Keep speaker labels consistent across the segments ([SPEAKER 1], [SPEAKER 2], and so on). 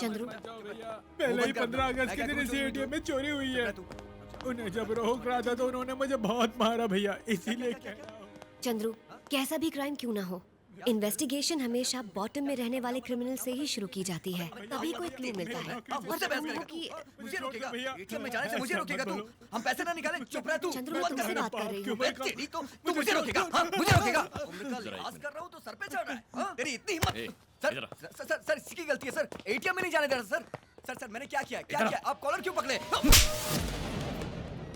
[SPEAKER 1] चंद्रू,
[SPEAKER 2] पहले ही 15 अगस्त के दिन इसी एटीएम में चोरी हुई है। उन्हें जब रोक रहा था तो उन्होंने मुझे बहुत मारा भैया, इसीलिए कह रहा हूँ।
[SPEAKER 1] चंद्रू, कैसा भी क्राइम क्यों ना हो, इन्वेस्टिगेशन हमेशा बॉटम में रहने वाले क्रिमिनल से ही शुरू की जाती है, तभी कोई क्लू मिलता है।
[SPEAKER 3] मुझसे बहस करेगा?
[SPEAKER 1] कि
[SPEAKER 3] मुझे रोकेगा? एटीएम में जाने से मुझे रोकेगा तू? हम पैसे ना निकाले, चुप रह तू।
[SPEAKER 1] चंद्रू, मैं तुमसे बात कर रही हूँ।
[SPEAKER 3] मैं तेरी तो तू मुझे रोकेगा? हाँ, मुझे रोकेगा? उम्र का लिहाज कर रहा हूँ तो सर पे चढ़ रहा है। हाँ, तेरी इतनी हिम्मत? सर इसकी गलती है सर। एटीएम में नहीं जाने दे रहा सर। सर मैंने क्या किया? क्या किया? आप कॉलर क्यों पकड़े?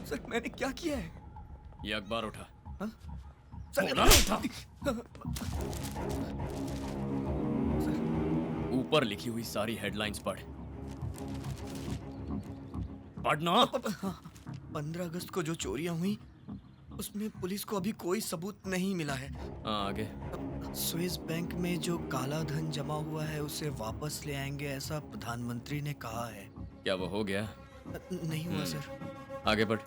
[SPEAKER 3] सर मैंने क्या किया है?
[SPEAKER 4] ये अखबार उठा। ऊपर लिखी हुई सारी हेडलाइंस पढ़ना।
[SPEAKER 3] 15 अगस्त को जो चोरियां हुई उसमें पुलिस को अभी कोई सबूत नहीं मिला है।
[SPEAKER 4] आगे।
[SPEAKER 3] स्विस बैंक में जो काला धन जमा हुआ है उसे वापस ले आएंगे, ऐसा प्रधानमंत्री ने कहा है।
[SPEAKER 4] क्या वो हो गया?
[SPEAKER 3] नहीं हुआ सर।
[SPEAKER 4] आगे बढ़।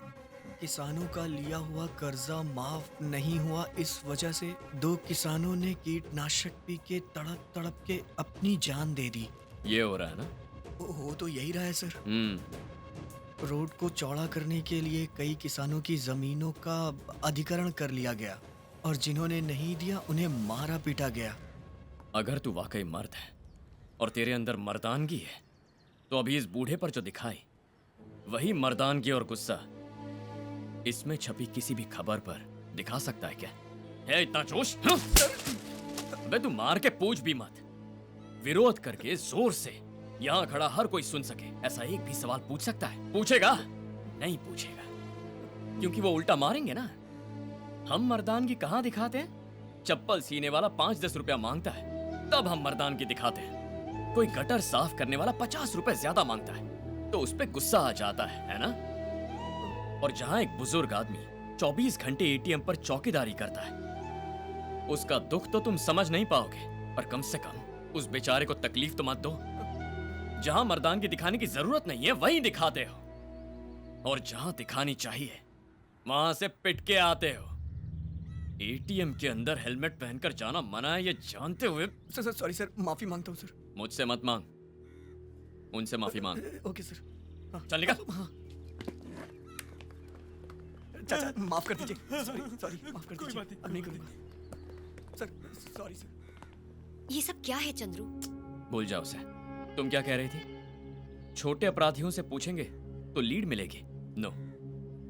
[SPEAKER 3] किसानों का लिया हुआ कर्जा माफ नहीं हुआ, इस वजह से 2 किसानों ने कीटनाशक पी के तड़प तड़प के अपनी जान दे दी।
[SPEAKER 4] ये हो रहा है ना?
[SPEAKER 3] हो तो यही रहा है सर। रोड को चौड़ा करने के लिए कई किसानों की जमीनों का अधिग्रहण कर लिया गया और जिन्होंने नहीं दिया उन्हें मारा पीटा गया।
[SPEAKER 4] अगर तू वाकई मर्द है और तेरे अंदर मर्दानगी है तो अभी इस बूढ़े पर जो दिखाई वही मर्दानगी और गुस्सा इसमें छपी किसी भी खबर पर दिखा सकता है क्या? है इतना जोश? अबे तू मार के पूछ भी मत, विरोध करके जोर से यहाँ खड़ा हर कोई सुन सके ऐसा एक भी सवाल पूछ सकता है? पूछेगा? नहीं पूछेगा, क्योंकि वो उल्टा मारेंगे ना। हम मर्दानगी कहाँ दिखाते हैं? चप्पल सीने वाला 5-10 रुपया मांगता है तब हम मर्दानगी दिखाते हैं। कोई गटर साफ करने वाला 50 रुपए ज्यादा मांगता है तो उस पे गुस्सा आ जाता है ना? और जहां एक बुजुर्ग आदमी 24 घंटे एटीएम पर चौकीदारी करता है उसका दुख तो तुम समझ नहीं पाओगे, पर कम से कम उस बेचारे को तकलीफ तो मत दो। जहां मर्दानगी दिखाने की जरूरत नहीं है वहीं दिखाते हो, और जहां दिखानी चाहिए वहां से पिट के आते हो। एटीएम के अंदर हेलमेट पहनकर जाना मना है ये जानते हुए।
[SPEAKER 3] सर सॉरी सर, माफी मांगता हूँ सर।
[SPEAKER 4] मुझसे मत मांग, उनसे माफी मांग।
[SPEAKER 3] Okay sir.
[SPEAKER 4] चल निकल।
[SPEAKER 3] चाचा माफ कर दीजिए। सॉरी माफ कर दीजिए। अब नहीं करूंगा सर। Sorry sir.
[SPEAKER 1] ये सब क्या है चंद्रू?
[SPEAKER 4] भूल जाओ उसे। तुम क्या कह रही थी? छोटे अपराधियों से पूछेंगे तो लीड मिलेगी? नो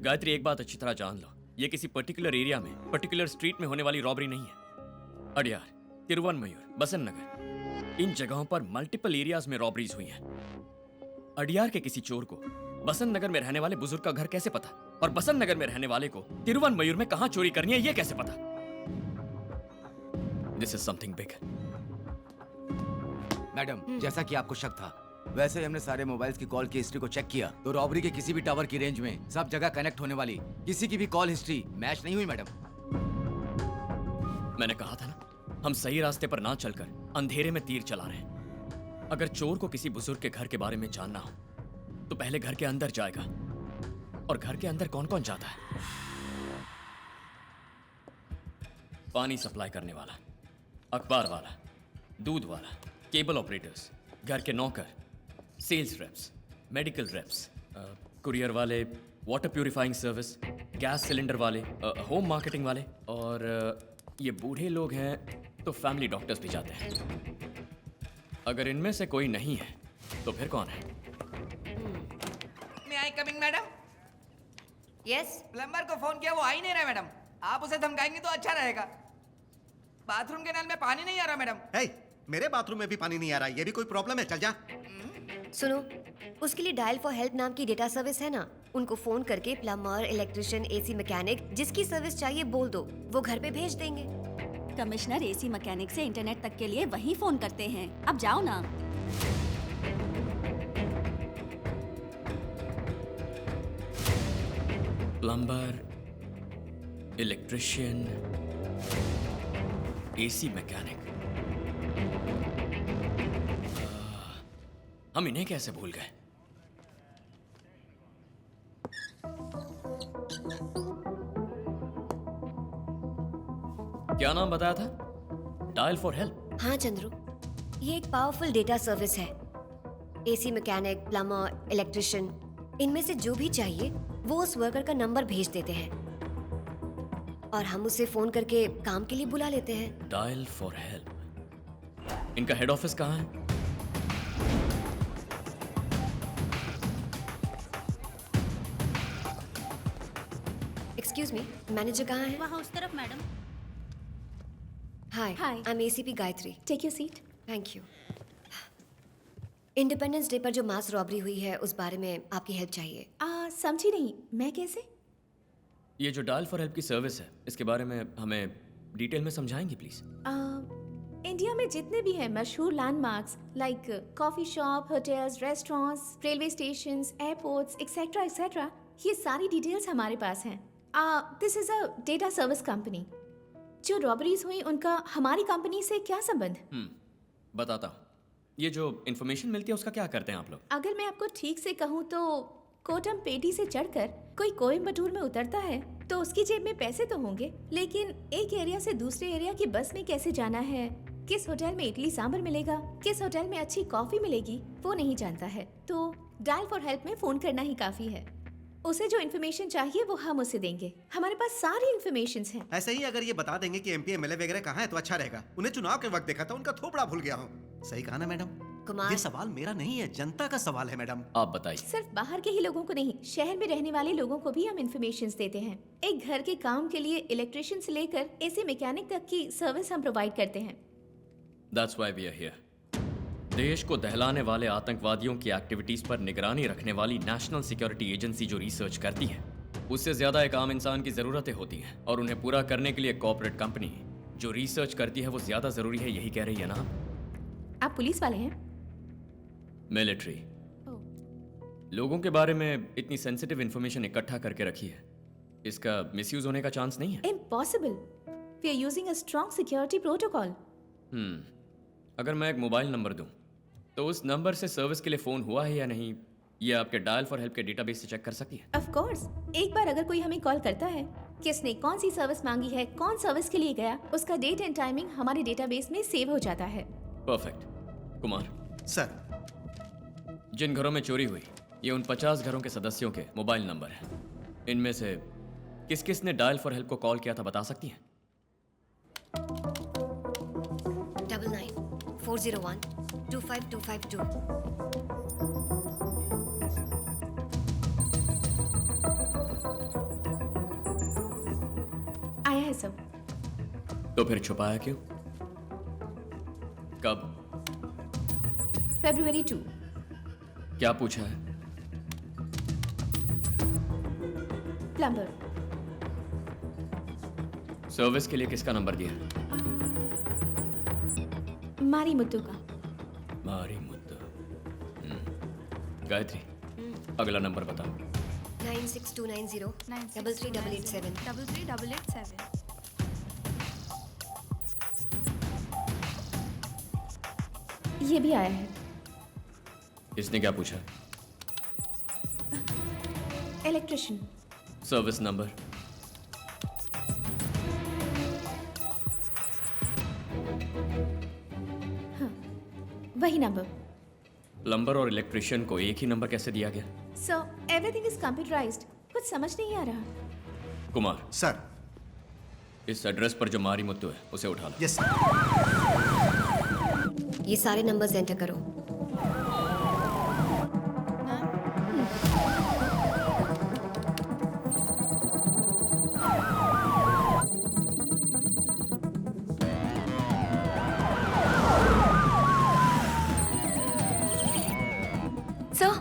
[SPEAKER 4] गायत्री, एक बात अच्छी तरह जान लो, ये किसी पर्टिकुलर एरिया में पर्टिकुलर स्ट्रीट में होने वाली रॉबरी नहीं है। अडियार, तिरुवनमयूर, बसंत नगर, इन जगहों पर मल्टीपल एरियाज में रॉबरीज हुई हैं। अडियार के किसी चोर को बसंत नगर में रहने वाले बुजुर्ग का घर कैसे पता, और बसंत नगर में रहने वाले को तिरुवनमयूर में कहां चोरी करनी है ये कैसे पता? This is something big.
[SPEAKER 5] Madam, जैसा कि आपको शक था वैसे ही हमने सारे मोबाइल्स की कॉल की हिस्ट्री को चेक किया तो रॉबरी के किसी भी टावर की रेंज में सब जगह कनेक्ट होने वाली किसी की भी कॉल हिस्ट्री मैच नहीं हुई मैडम।
[SPEAKER 4] मैंने कहा था ना, हम सही रास्ते पर ना चलकर अंधेरे में तीर चला रहे हैं। अगर चोर को किसी बुजुर्ग के घर के बारे में जानना हो तो पहले घर के अंदर जाएगा, और घर के अंदर कौन कौन जाता है? पानी सप्लाई करने वाला, अखबार वाला, दूध वाला, केबल ऑपरेटर्स, घर के नौकर, sales reps, medical reps, courier वाले, water purifying service, gas cylinder वाले, होम मार्केटिंग वाले, और ये बूढ़े लोग हैं तो फैमिली डॉक्टर्स भी जाते हैं। अगर इनमें से कोई नहीं है तो फिर कौन है?
[SPEAKER 6] मैं I coming madam?
[SPEAKER 1] Yes.
[SPEAKER 6] Plumber को फोन किया, वो आ ही नहीं रहा मैडम। आप उसे धमकाएंगे तो अच्छा रहेगा। बाथरूम के नल में पानी नहीं आ रहा मैडम।
[SPEAKER 7] हे, मेरे बाथरूम में भी पानी नहीं आ रहा, ये भी कोई प्रॉब्लम है? चल जा।
[SPEAKER 1] सुनो, उसके लिए डायल फॉर हेल्प नाम की डेटा सर्विस है ना, उनको फोन करके प्लम्बर, इलेक्ट्रिशियन, एसी मैकेनिक जिसकी सर्विस चाहिए बोल दो, वो घर पे भेज देंगे।
[SPEAKER 8] कमिश्नर एसी मैकेनिक से इंटरनेट तक के लिए वही फोन करते हैं। अब जाओ ना।
[SPEAKER 4] प्लम्बर, इलेक्ट्रिशियन, एसी मैकेनिक, हम इन्हें कैसे भूल गए? क्या नाम बताया था? Dial for help.
[SPEAKER 1] हाँ चंद्रू, ये एक पावरफुल डेटा सर्विस है। एसी मैकेनिक, प्लम्बर, इलेक्ट्रिशियन, इनमें से जो भी चाहिए वो उस वर्कर का नंबर भेज देते हैं और हम उसे फोन करके काम के लिए बुला लेते हैं।
[SPEAKER 4] Dial for help. इनका हेड ऑफिस कहाँ है?
[SPEAKER 1] एक्सक्यूज मी, मैनेजर कहाँ है?
[SPEAKER 8] वहाँ उस तरफ madam.
[SPEAKER 1] Hi,
[SPEAKER 8] Hi.
[SPEAKER 1] I am ACP Gayatri.
[SPEAKER 8] Take your seat.
[SPEAKER 1] Thank you. Independence Day पर जो मास रॉबरी हुई है उस बारे में आपकी हेल्प चाहिए।
[SPEAKER 8] समझी नहीं, मैं कैसे?
[SPEAKER 4] ये जो डायल फॉर हेल्प की सर्विस है, इसके बारे में हमें डिटेल में समझाएंगी प्लीज?
[SPEAKER 9] इंडिया में जितने भी हैं मशहूर landmarks like coffee shop, hotels, restaurants, railway stations, airports etcetera etcetera, ये सारी डिटेल्स हमारे पास हैं। This is a data service company. जो रॉबरीज हुई उनका हमारी कंपनी से क्या संबंध?
[SPEAKER 4] बताता हूँ। ये जो इन्फॉर्मेशन मिलती है उसका क्या करते हैं आप लोग?
[SPEAKER 9] अगर मैं आपको ठीक से कहूँ तो कोटम पेटी से चढ़कर कोई कोयम्बटूर में उतरता है तो उसकी जेब में पैसे तो होंगे, लेकिन एक एरिया से दूसरे एरिया की बस में कैसे जाना है, किस होटल में इडली सांभर मिलेगा, किस होटल में अच्छी कॉफी मिलेगी, वो नहीं जानता है। तो डायल फॉर हेल्प में फोन करना ही काफी है। उसे जो इन्फॉर्मेशन चाहिए वो हम उसे देंगे। हमारे पास सारी इन्फॉर्मेशन हैं।
[SPEAKER 7] ऐसे ही अगर ये बता देंगे कि एमपी एमएलए वगैरह कहाँ है तो अच्छा रहेगा। उन्हें चुनाव के वक्त देखा था, उनका थोपड़ा भूल गया हूँ। सही कहा ना मैडम?
[SPEAKER 1] कुमार,
[SPEAKER 7] ये सवाल मेरा नहीं है, जनता का सवाल है मैडम।
[SPEAKER 4] आप बताइए।
[SPEAKER 9] सिर्फ बाहर के ही लोगों को नहीं, शहर में रहने वाले लोगों को भी हम इन्फॉर्मेशन देते हैं। एक घर के काम के लिए इलेक्ट्रिशियन से लेकर एसी मैकेनिक तक की सर्विस हम प्रोवाइड करते हैं।
[SPEAKER 4] That's why we are here. देश को दहलाने वाले आतंकवादियों की एक्टिविटीज पर निगरानी रखने वाली नेशनल सिक्योरिटी एजेंसी जो रिसर्च करती है, उससे ज्यादा एक आम इंसान की जरूरतें होती हैं और उन्हें पूरा करने के लिए कॉर्पोरेट कंपनी जो रिसर्च करती है वो ज्यादा जरूरी है, यही कह रही है ना?
[SPEAKER 9] आप पुलिस वाले हैं?
[SPEAKER 4] मिलिट्री। लोगों के बारे में इतनी सेंसिटिव इंफॉर्मेशन इकट्ठा करके रखी है, इसका मिसयूज होने का चांस नहीं है?
[SPEAKER 9] Impossible. We are using a strong security protocol.
[SPEAKER 4] अगर मैं एक मोबाइल नंबर दूं तो उस नंबर से सर्विस के लिए फोन हुआ है या नहीं, ये आपके डायल फॉर हेल्प के डेटाबेस से चेक कर सकती है?
[SPEAKER 9] Of course. एक बार अगर कोई हमें कॉल करता है, किसने कौन सी सर्विस मांगी है, कौन सर्विस के लिए गया, उसका डेट एंड टाइमिंग हमारे डेटाबेस में सेव हो जाता है।
[SPEAKER 4] परफेक्ट। कुमार
[SPEAKER 7] सर,
[SPEAKER 4] जिन घरों में चोरी हुई ये उन 50 घरों के सदस्यों के मोबाइल नंबर हैं। इनमें से किस किस ने डायल फॉर हेल्प को कॉल किया था बता सकती हैं?
[SPEAKER 1] 99-401-25252।
[SPEAKER 9] आया है सब।
[SPEAKER 4] तो फिर छुपाया क्यों? कब?
[SPEAKER 9] February 2।
[SPEAKER 4] क्या पूछा है?
[SPEAKER 9] प्लम्बर।
[SPEAKER 4] सर्विस के लिए किसका नंबर दिया?
[SPEAKER 9] मारी मुत्तू का।
[SPEAKER 4] मारी मुद्दा। गायत्री, अगला नंबर बताओ।
[SPEAKER 1] 96290-33887।
[SPEAKER 10] 33887।
[SPEAKER 9] ये भी आया है।
[SPEAKER 4] इसने क्या पूछा?
[SPEAKER 9] इलेक्ट्रिशियन।
[SPEAKER 4] Service number?
[SPEAKER 9] वही नंबर।
[SPEAKER 4] प्लम्बर और इलेक्ट्रिशियन को एक ही नंबर कैसे दिया गया?
[SPEAKER 9] So everything is computerised. कुछ समझ नहीं आ रहा।
[SPEAKER 4] कुमार,
[SPEAKER 7] सर।
[SPEAKER 4] इस एड्रेस पर जो मारी मुत्तू है उसे उठा लो।
[SPEAKER 7] यस।
[SPEAKER 1] ये सारे नंबर्स एंटर करो। सर,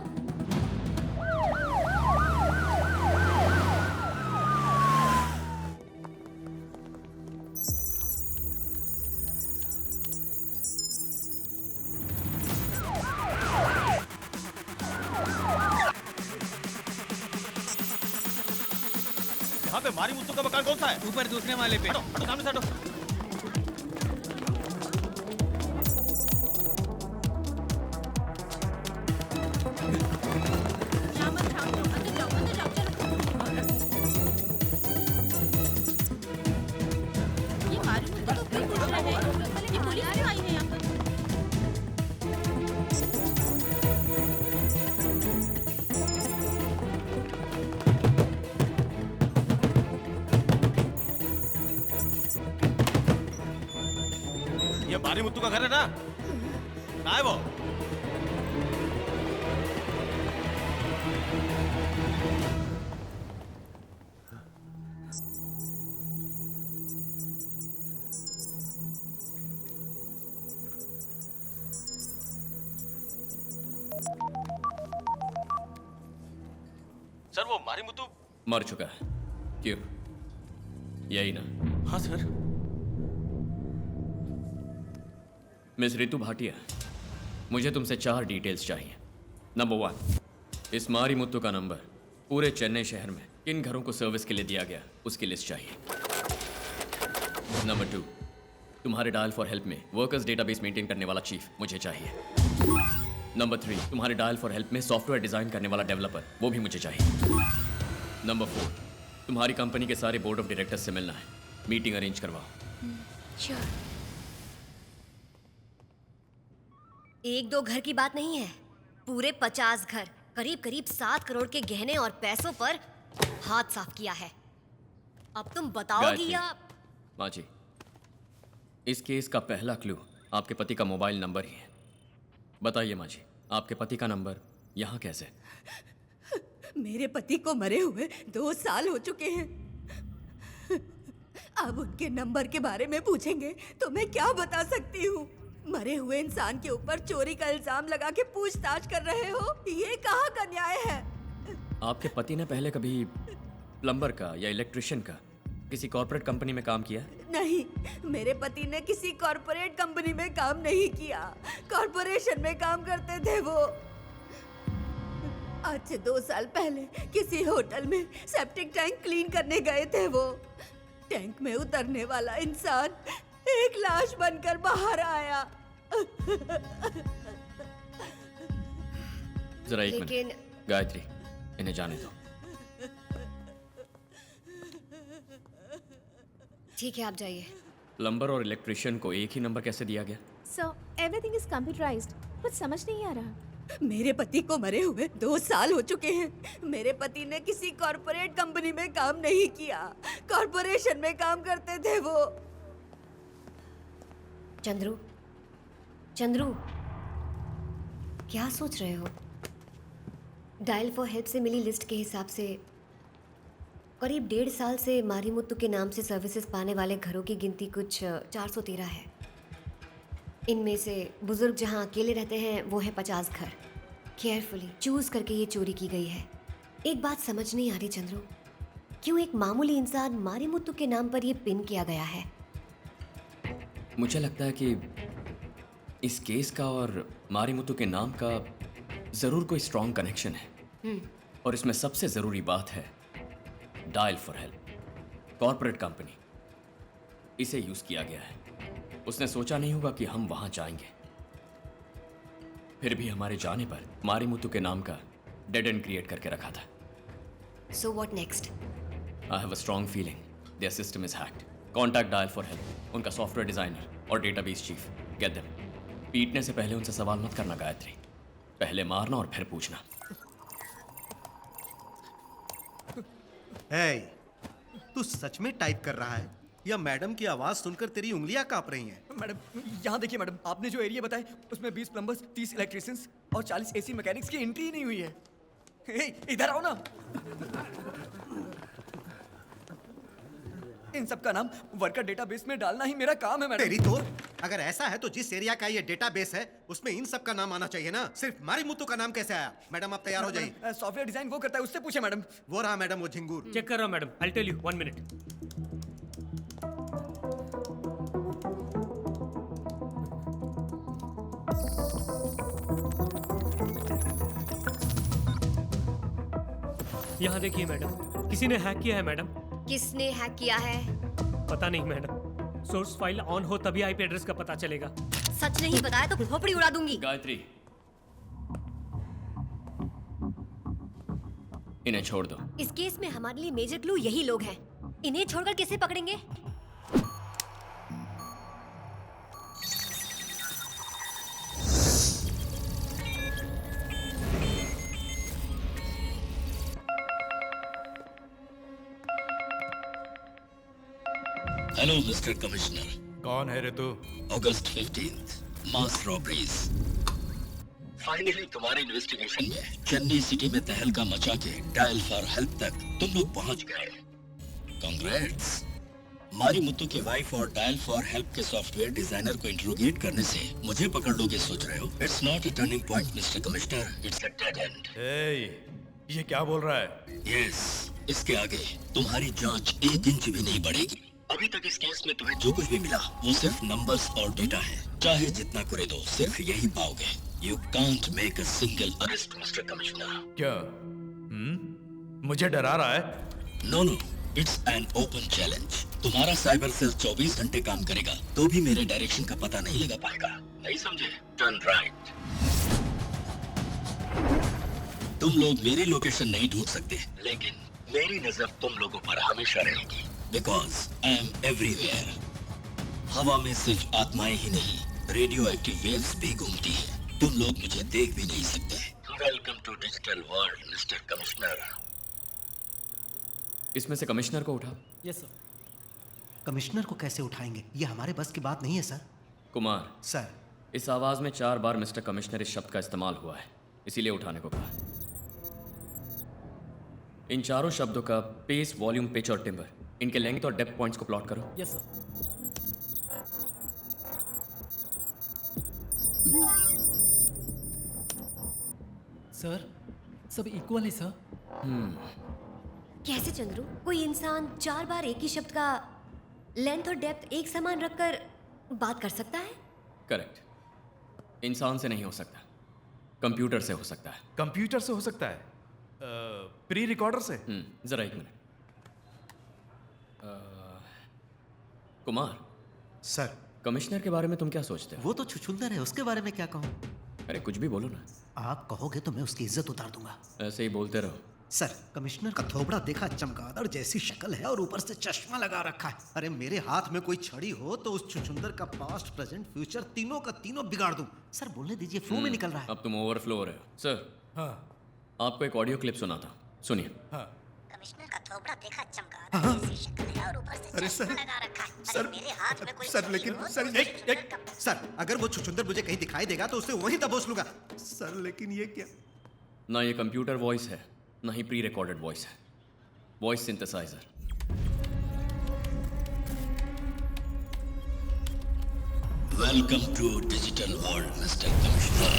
[SPEAKER 11] यहाँ पे मारी मुत्तू का मकान कौन सा है?
[SPEAKER 6] ऊपर दूसरे वाले पे।
[SPEAKER 11] हटो, हटो, सामने से हटो।
[SPEAKER 10] ये मारी मुद्दा तो क्यों पूछ रहा है? ये पुलिस क्यों आई है यहाँ पर?
[SPEAKER 11] मारी मुत्तू का घर है ना? कहाँ है वो? सर वो मारी मुत्तू
[SPEAKER 4] मर चुका है। क्यों? यही ना?
[SPEAKER 11] हाँ सर।
[SPEAKER 4] मिस रितु भाटिया, मुझे तुमसे 4 डिटेल्स चाहिए। नंबर 1, इस मारी मुत्तू का नंबर पूरे चेन्नई शहर में किन घरों को सर्विस के लिए दिया गया उसकी लिस्ट चाहिए। नंबर 2, तुम्हारे डायल फॉर हेल्प में वर्कर्स डेटाबेस मेंटेन करने वाला चीफ मुझे चाहिए। नंबर 3, तुम्हारे डायल फॉर हेल्प में सॉफ्टवेयर डिजाइन करने वाला डेवलपर, वो भी मुझे चाहिए। नंबर 4, तुम्हारी कंपनी के सारे बोर्ड ऑफ डायरेक्टर्स से मिलना है। मीटिंग अरेंज करवाओ।
[SPEAKER 1] श्योर। 1-2 घर की बात नहीं है, पूरे 50 घर, करीब करीब 7 करोड़ के गहने और पैसों पर हाथ साफ किया है। अब तुम बताओगी
[SPEAKER 4] गायत्री,
[SPEAKER 1] या?
[SPEAKER 4] माँ जी, इस केस का पहला क्लू आपके पति का मोबाइल नंबर ही है। बताइए माँ जी, आपके पति का नंबर यहाँ कैसे?
[SPEAKER 12] मेरे पति को मरे हुए 2 साल हो चुके हैं। अब उनके नंबर के बारे में पूछेंगे तो मैं क्या बता सकती हूँ? मरे हुए इंसान के ऊपर चोरी का इल्जाम लगा के पूछताछ कर रहे हो, ये कहाँ का न्याय है?
[SPEAKER 4] आपके पति ने पहले कभी प्लम्बर का या इलेक्ट्रिशियन का किसी कॉर्पोरेट कंपनी में काम किया?
[SPEAKER 12] नहीं, मेरे पति ने किसी कॉर्पोरेट कंपनी में काम नहीं किया। कॉर्पोरेशन में काम करते थे वो। आज से 2 साल पहले किसी होटल में सेप्टिक टैंक क्लीन करने गए थे वो। टैंक में उतरने वाला इंसान एक लाश बनकर बाहर आया।
[SPEAKER 4] जरा एक
[SPEAKER 1] लेकिन-
[SPEAKER 4] मिनट, गायत्री, इन्हें जाने दो।
[SPEAKER 1] ठीक है, आप जाइए।
[SPEAKER 4] प्लम्बर और इलेक्ट्रिशियन को एक ही नंबर कैसे दिया गया?
[SPEAKER 9] So everything is computerised. कुछ समझ नहीं आ रहा।
[SPEAKER 12] मेरे पति को मरे हुए 2 साल हो चुके हैं। मेरे पति ने किसी कॉर्पोरेट कंपनी में काम नहीं किया। कॉर्पोरेशन में काम करते थे वो।
[SPEAKER 1] चंद्रू, चंद्रू, क्या सोच रहे हो? डायल फॉर हेल्प से मिली लिस्ट के हिसाब से करीब 1.5 साल से मारीमुत्तु के नाम से सर्विसेज पाने वाले घरों की गिनती कुछ 413 है। इनमें से बुजुर्ग जहां अकेले रहते हैं वो है 50 घर। केयरफुली चूज करके ये चोरी की गई है। एक बात समझ नहीं आ रही चंद्रू, क्यों एक मामूली इंसान मारीमुत्तु के नाम पर ये पिन किया गया है?
[SPEAKER 4] मुझे लगता है कि इस केस का और मारीमुत्तु के नाम का जरूर कोई स्ट्रॉन्ग कनेक्शन है। और इसमें सबसे जरूरी बात है dial for help, corporate company, इसे यूज किया गया है। उसने सोचा नहीं होगा कि हम वहां जाएंगे। फिर भी हमारे जाने पर मारीमुत्तु के नाम का डेड एंड क्रिएट करके रखा था।
[SPEAKER 1] So what next?
[SPEAKER 4] I have a strong feeling their system is hacked. Contact Dial for help. उनका सॉफ्टवेयर डिजाइनर और डेटाबेस चीफ, get them. पीटने से पहले उनसे सवाल मत करना गायत्री, पहले मारना और फिर पूछना।
[SPEAKER 7] हे, तू सच में टाइप कर रहा है या मैडम की आवाज सुनकर तेरी उंगलियां कांप रही हैं?
[SPEAKER 3] मैडम यहाँ देखिए मैडम, आपने जो एरिया बताए उसमें 20 प्लम्बर्स, 30 इलेक्ट्रिशियंस और 40 एसी मैकेनिक्स की एंट्री ही नहीं हुई है। हे, इधर आओ ना। इन सब का नाम वर्कर डेटाबेस में डालना ही मेरा काम है मैडम।
[SPEAKER 7] तेरी तो अगर ऐसा है तो जिस एरिया का ये डेटाबेस है उसमें इन सब का नाम आना चाहिए ना। सिर्फ मारीमुत्तु का नाम कैसे आया? मैडम आप तैयार हो जाइए।
[SPEAKER 3] सॉफ्टवेयर डिजाइन वो करता है, उससे पूछे मैडम।
[SPEAKER 7] वो रहा मैडम, वो झिंगूर।
[SPEAKER 13] चेक कर रहा हूं madam, I tell you 1 minute. यहाँ देखिए मैडम, किसी ने हैक किया है मैडम।
[SPEAKER 1] किसने हैक किया है?
[SPEAKER 13] पता नहीं मैडम, सोर्स फाइल ऑन हो तभी आईपी एड्रेस का पता चलेगा।
[SPEAKER 1] सच नहीं बताया तो खोपड़ी उड़ा दूंगी।
[SPEAKER 4] गायत्री, इन्हें छोड़ दो।
[SPEAKER 1] इस केस में हमारे लिए मेजर क्लू यही लोग हैं। इन्हें छोड़कर किसे पकड़ेंगे?
[SPEAKER 14] हेलो मिस्टर कमिश्नर, कौन है रे तू?
[SPEAKER 15] अगस्त 15th, मास रॉबरीज। फाइनली तुम्हारे इन्वेस्टिगेशन में चेन्नई सिटी में तहलका मचा के डायल फॉर हेल्प तक तुम लोग पहुंच गए। कांग्रेट्स। मारीमुत्तु की वाइफ और डायल फॉर हेल्प के सॉफ्टवेयर डिजाइनर को इंट्रोगेट करने से मुझे पकड़ लोगे सोच रहे हो? It's not a turning point mister commissioner, it's a dead and.
[SPEAKER 14] ये क्या बोल रहा है?
[SPEAKER 15] यस, इसके आगे तुम्हारी जांच 1 इंच भी नहीं बढ़ेगी। अभी तक इस केस में तुम्हें जो कुछ भी मिला वो सिर्फ नंबर्स और डेटा है। चाहे जितना करे दो सिर्फ यही पाओगे। You can't make a single arrest mister commissioner.
[SPEAKER 14] क्या? मुझे डरा रहा है?
[SPEAKER 15] No no, it's an open challenge. तुम्हारा साइबर सेल 24 घंटे काम करेगा तो भी मेरे डायरेक्शन का पता नहीं लगा पाएगा। नहीं समझे? Turn right. तुम लोग मेरी लोकेशन नहीं ढूंढ सकते, लेकिन मेरी नजर तुम लोगों पर हमेशा रहेगी, बिकॉज आई एम एवरीवेयर। हवा में सिर्फ आत्माएं ही नहीं, रेडियो एक्टिव वेव्स भी घूमती है। तुम लोग मुझे देख भी नहीं सकते। Welcome to digital world mister commissioner.
[SPEAKER 4] इसमें से कमिश्नर को उठा।
[SPEAKER 7] Yes sir. कमिश्नर को कैसे उठाएंगे? ये हमारे बस की बात नहीं है सर।
[SPEAKER 4] कुमार
[SPEAKER 7] सर,
[SPEAKER 4] इस आवाज में 4 बार मिस्टर कमिश्नर इस शब्द का इस्तेमाल हुआ है, इसीलिए उठाने को कहा। इन चारों शब्दों का पेस, वॉल्यूम, पिच और टिम्बर, इनके लेंथ और डेप्थ पॉइंट्स को प्लॉट करो।
[SPEAKER 7] Yes sir.
[SPEAKER 16] सर, सब इक्वल है सर।
[SPEAKER 1] कैसे चंद्रू? कोई इंसान 4 बार एक ही शब्द का लेंथ और डेप्थ एक समान रखकर बात कर सकता है?
[SPEAKER 4] करेक्ट। इंसान से नहीं हो सकता, कंप्यूटर से हो सकता है।
[SPEAKER 14] कंप्यूटर से हो सकता है? प्री रिकॉर्डर से?
[SPEAKER 4] जरा एक मिनट। कुमार
[SPEAKER 7] सर,
[SPEAKER 4] कमिश्नर के बारे में तुम क्या सोचते हो?
[SPEAKER 7] वो तो छुछुंदर है, उसके बारे में क्या कहूँ?
[SPEAKER 4] अरे कुछ भी बोलो ना।
[SPEAKER 7] आप कहोगे तो मैं उसकी इज्जत उतार दूंगा।
[SPEAKER 4] ऐसे ही बोलते रहो।
[SPEAKER 7] सर, कमिश्नर का थोबड़ा देखा, चमगादड़ जैसी शक्ल है और ऊपर से चश्मा लगा रखा है। अरे मेरे हाथ में कोई छड़ी हो तो उस छुछुंदर का पास्ट, प्रेजेंट, फ्यूचर तीनों का तीनों बिगाड़ दूं। सर बोलने दीजिए, फ्लो में निकल रहा है।
[SPEAKER 4] अब तुम ओवरफ्लो हो रहे हो। सर,
[SPEAKER 14] हाँ,
[SPEAKER 4] आपको एक ऑडियो क्लिप सुनाता, सुनिए।
[SPEAKER 14] हाँ।
[SPEAKER 12] कमिश्नर का थोबड़ा देखा, चमगादड़ जैसी शक्ल है और ऊपर से चश्मा लगा रखा है। अरे मेरे हाथ में कोई
[SPEAKER 7] सर, लेकिन सर, अगर वो छुछुंदर मुझे कहीं दिखाई देगा तो उसे वहीं दबोच लूंगा। सर लेकिन ये क्या?
[SPEAKER 4] ना ये कंप्यूटर वॉइस है, ना ही प्री रिकॉर्डेड वॉइस है। Voice synthesiser.
[SPEAKER 15] Welcome to digital world mister commissioner.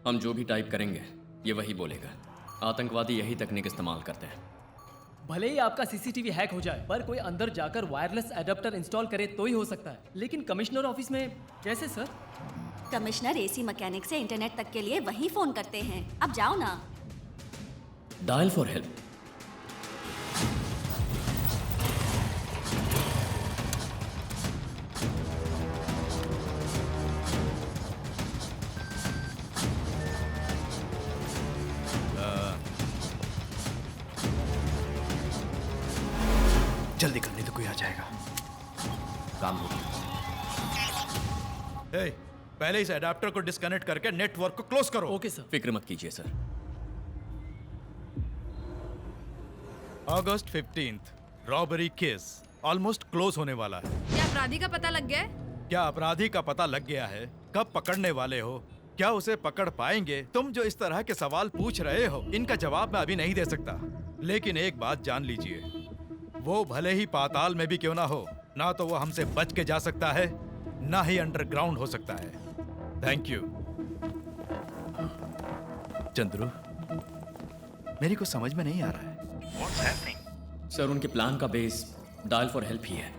[SPEAKER 4] हम जो भी टाइप करेंगे ये वही बोलेगा। आतंकवादी यही तकनीक इस्तेमाल करते हैं।
[SPEAKER 16] भले ही आपका सीसीटीवी हैक हो जाए, पर कोई अंदर जाकर वायरलेस एडाप्टर इंस्टॉल करे तो ही हो सकता है। लेकिन कमिश्नर ऑफिस में कैसे सर?
[SPEAKER 8] कमिश्नर एसी मैकेनिक से इंटरनेट तक के लिए वहीं फोन करते हैं। अब जाओ ना।
[SPEAKER 4] Dial for help.
[SPEAKER 14] जल्दी करने तो कोई आ जाएगा।
[SPEAKER 4] काम हो गया।
[SPEAKER 14] पहले इस एडाप्टर को डिस्कनेक्ट करके नेटवर्क को क्लोज करो।
[SPEAKER 16] Okay sir.
[SPEAKER 4] फिक्र मत कीजिए सर।
[SPEAKER 14] अगस्त 15th, robbery case almost close होने वाला है।
[SPEAKER 10] क्या अपराधी का पता लग गया है?
[SPEAKER 14] क्या अपराधी का पता लग गया है? कब पकड़ने वाले हो? क्या उसे पकड़ पाएंगे? तुम जो इस तरह के सवाल पूछ रहे हो, इनका जवाब मैं अभी नहीं दे सकता। लेकिन एक बात जान लीजिए, वो भले ही पाताल में भी क्यों ना हो, ना तो वो हमसे बच के जा सकता है, ना ही अंडरग्राउंड हो सकता है। Thank you. चंद्रू, मेरी कुछ समझ में नहीं आ रहा है।
[SPEAKER 4] What's happening? सर, उनके प्लान का बेस डायल फॉर हेल्प ही है।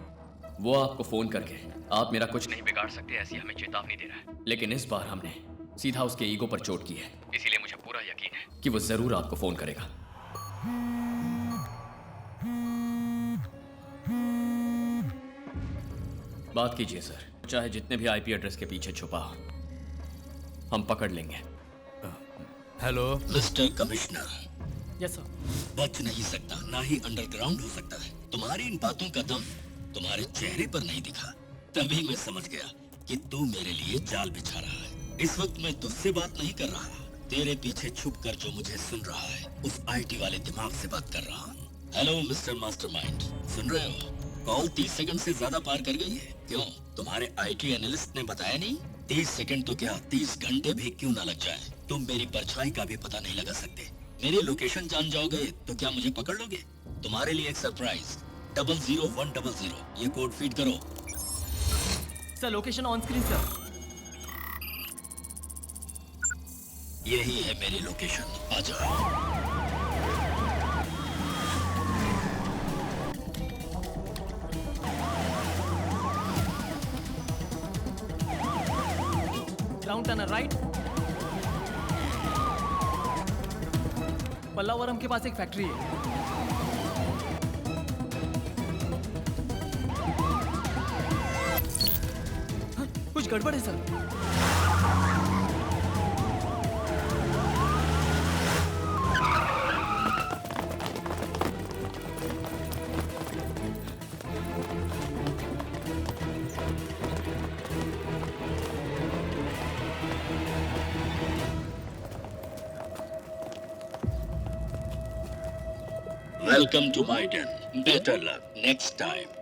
[SPEAKER 4] वो आपको फोन करके आप मेरा कुछ नहीं बिगाड़ सकते ऐसी हमें चेतावनी दे रहा है। लेकिन इस बार हमने सीधा उसके ईगो पर चोट की है, इसीलिए मुझे पूरा यकीन है कि वो जरूर आपको फोन करेगा। बात कीजिए सर, चाहे जितने भी आईपी एड्रेस के पीछे छुपा हो, हम पकड़ लेंगे।
[SPEAKER 14] Hello
[SPEAKER 15] mister commissioner.
[SPEAKER 16] Yes sir.
[SPEAKER 15] बच नहीं सकता, ना ही अंडरग्राउंड हो सकता है। तुम्हारी इन बातों का दम तुम्हारे चेहरे पर नहीं दिखा, तभी मैं समझ गया कि तू मेरे लिए जाल बिछा रहा है। इस वक्त मैं तुझसे बात नहीं कर रहा, तेरे पीछे छुप कर जो मुझे सुन रहा है उस आईटी वाले दिमाग से बात कर रहा हूँ। हेलो मिस्टर मास्टरमाइंड, सुन रहे हो? कॉल 30 सेकंड से ज्यादा पार कर गई है। क्यों? तुम्हारे आईटी एनालिस्ट ने बताया नहीं? 30 सेकंड तो क्या 30 घंटे भी क्यों ना लग जाए, तुम मेरी परछाई का भी पता नहीं लगा सकते। मेरी लोकेशन जान जाओगे तो क्या मुझे पकड़ लोगे? तुम्हारे लिए एक सरप्राइज, 00100, ये कोड फीड करो।
[SPEAKER 16] Sir location on screen sir.
[SPEAKER 15] यही है मेरी लोकेशन, आ जाओ।
[SPEAKER 16] Round Turner right. पल्लावरम के पास एक फैक्ट्री है। हाँ, कुछ गड़बड़ है sir.
[SPEAKER 15] Welcome to my den. Better luck next time.